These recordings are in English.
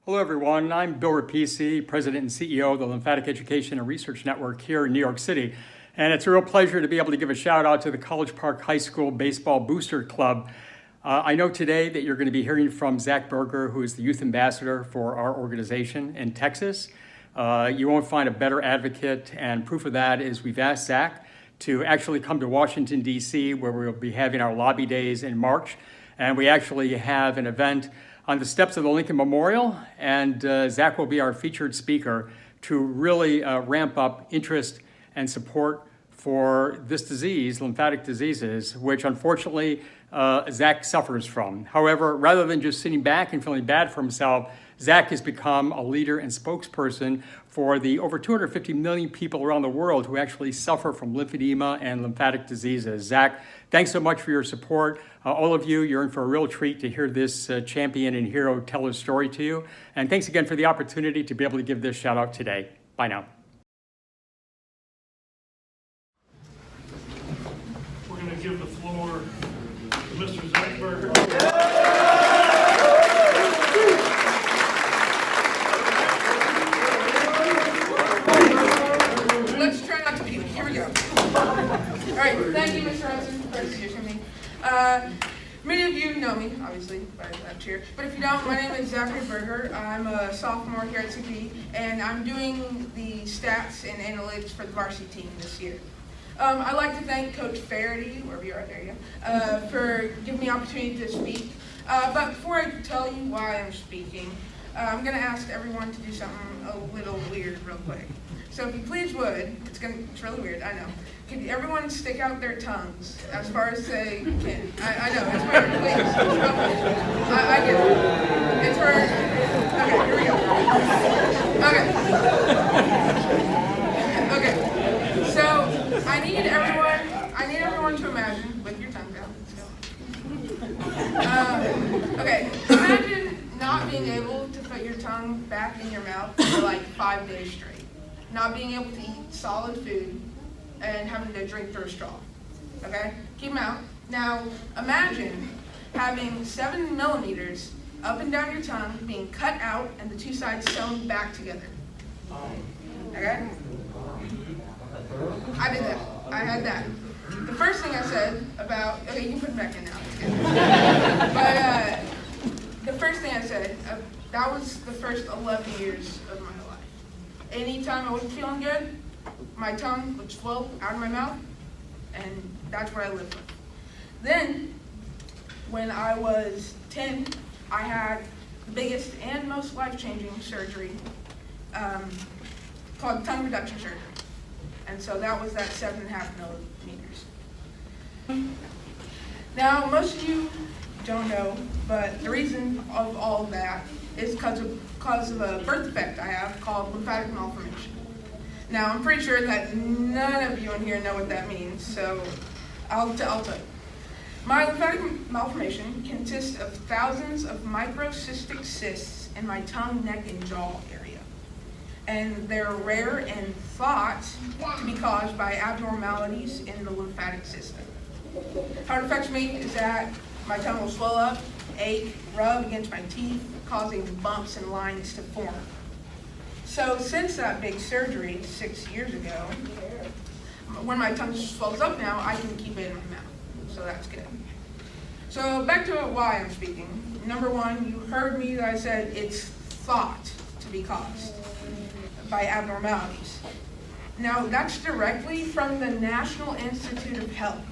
Hello, everyone. I'm Bill Rapisi, President and CEO of the Lymphatic Education and Research Network here in New York City. And it's a real pleasure to be able to give a shout out to the College Park High School Baseball Booster Club. I know today that you're going to be hearing from Zach Berger, who is the youth ambassador for our organization in Texas. You won't find a better advocate, and proof of that is we've asked Zach to actually come to Washington, D.C., where we'll be having our lobby days in March. And we actually have an event on the steps of the Lincoln Memorial, and Zach will be our featured speaker to really ramp up interest and support for this disease, lymphatic diseases, which unfortunately Zach suffers from. However, rather than just sitting back and feeling bad for himself, Zach has become a leader and spokesperson for the over 250 million people around the world who actually suffer from lymphedema and lymphatic diseases. Zach, thanks so much for your support. All of you, you're in for a real treat to hear this champion and hero tell his story to you. And thanks again for the opportunity to be able to give this shout out today. Bye now. We're going to give the floor to Mr. Zach Berger. Let's try not to puke. Here we go. All right, thank you, Mr. Rosen, for introducing me. Many of you know me, obviously, by that cheer. But if you don't, my name is Zachary Berger. I'm a sophomore here at CP, and I'm doing the stats and analytics for the varsity team this year. I'd like to thank Coach Faraday, wherever you are, there you go, for giving me the opportunity to speak. But before I tell you why I'm speaking, I'm going to ask everyone to do something a little weird real quick. So if you please would, it's really weird, I know. Could everyone stick out their tongues as far as they can? I know, it's weird, please. I get it. It's for, okay, here we go. Okay, so I need everyone to imagine, with your tongue out, okay, imagine not being able to put your tongue back in your mouth for like 5 days straight. Not being able to eat solid food, and having to drink through a straw. Okay? Keep them out. Now, imagine having 7 millimeters up and down your tongue being cut out and the two sides sewn back together. Okay? I did that. I had that. The first thing I said about, okay, you can put it back in now. But the first thing I said, that was the first 11 years of my life. Anytime I wasn't feeling good, my tongue would flow out of my mouth, and that's what I lived with. Then, when I was 10, I had the biggest and most life-changing surgery called tongue reduction surgery. And so that was that 7.5 millimeters. Now, most of you don't know, but the reason of all of that is because of a birth defect I have called lymphatic malformation. Now, I'm pretty sure that none of you in here know what that means, so I'll tell you. My lymphatic malformation consists of thousands of microcystic cysts in my tongue, neck, and jaw area. And they're rare and thought to be caused by abnormalities in the lymphatic system. How it affects me is that my tongue will swell up, ache, rub against my teeth, causing bumps and lines to form. So since that big surgery 6 years ago, when my tongue swells up now, I can keep it in my mouth. So that's good. So back to why I'm speaking. Number one, you heard me that I said it's thought to be caused by abnormalities. Now that's directly from the National Institute of Health.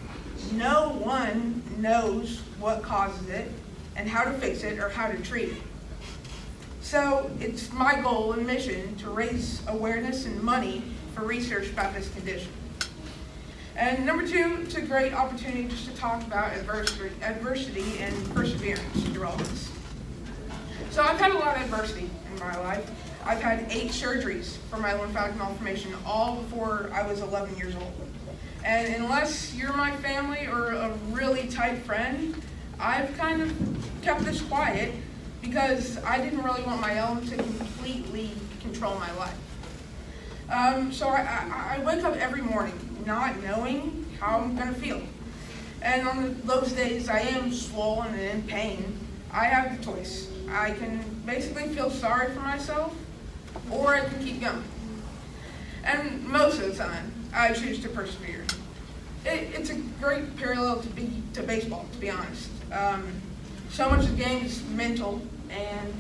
No one knows what causes it and how to fix it or how to treat it. So it's my goal and mission to raise awareness and money for research about this condition. And number two, it's a great opportunity just to talk about adversity and perseverance through all this. So I've had a lot of adversity in my life. I've had 8 surgeries for my lymphatic malformation, all before I was 11 years old. And unless you're my family or a really tight friend, I've kind of kept this quiet because I didn't really want my own to completely control my life. So I wake up every morning not knowing how I'm going to feel. And on those days I am swollen and in pain, I have the choice. I can basically feel sorry for myself, or I can keep going. And most of the time, I choose to persevere. It's a great parallel to baseball, to be honest. So much of the game is mental, and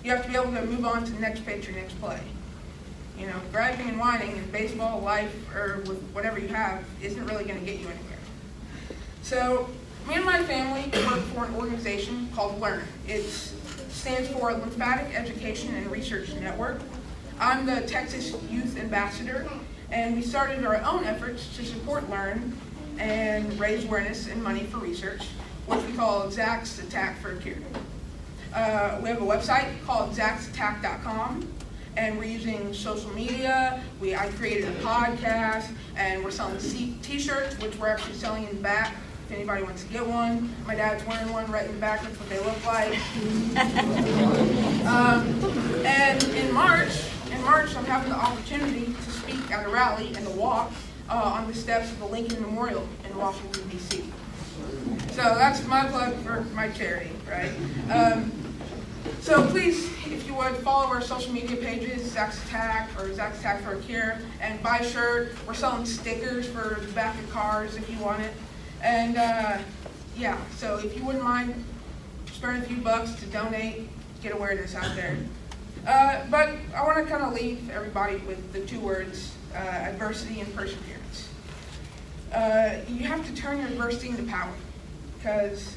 you have to be able to move on to the next pitch or next play. You know, griping and whining in baseball, life, or with whatever you have isn't really going to get you anywhere. So, me and my family work for an organization called LEARN. It stands for Lymphatic Education and Research Network. I'm the Texas Youth Ambassador, and we started our own efforts to support LEARN and raise awareness and money for research, which we call Zach's Attack for a Cure. We have a website called zachsattack.com, and we're using social media. I created a podcast, and we're selling t-shirts, which we're actually selling in the back if anybody wants to get one. My dad's wearing one right in the back. That's what they look like. And in March, I'm having the opportunity to speak at a rally and a walk on the steps of the Lincoln Memorial in Washington, D.C. So that's my plug for my charity, right? So please, if you would, follow our social media pages, Zach's Attack or Zach's Attack for a Cure, and buy a shirt. We're selling stickers for the back of cars if you want it. And yeah, so if you wouldn't mind spending a few bucks to donate, get awareness out there. But I want to kind of leave everybody with the two words, adversity and perseverance. You have to turn your adversity into power, because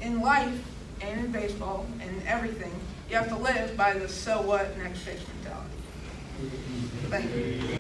in life and in baseball and everything, you have to live by the so what next pitch mentality. Thank you.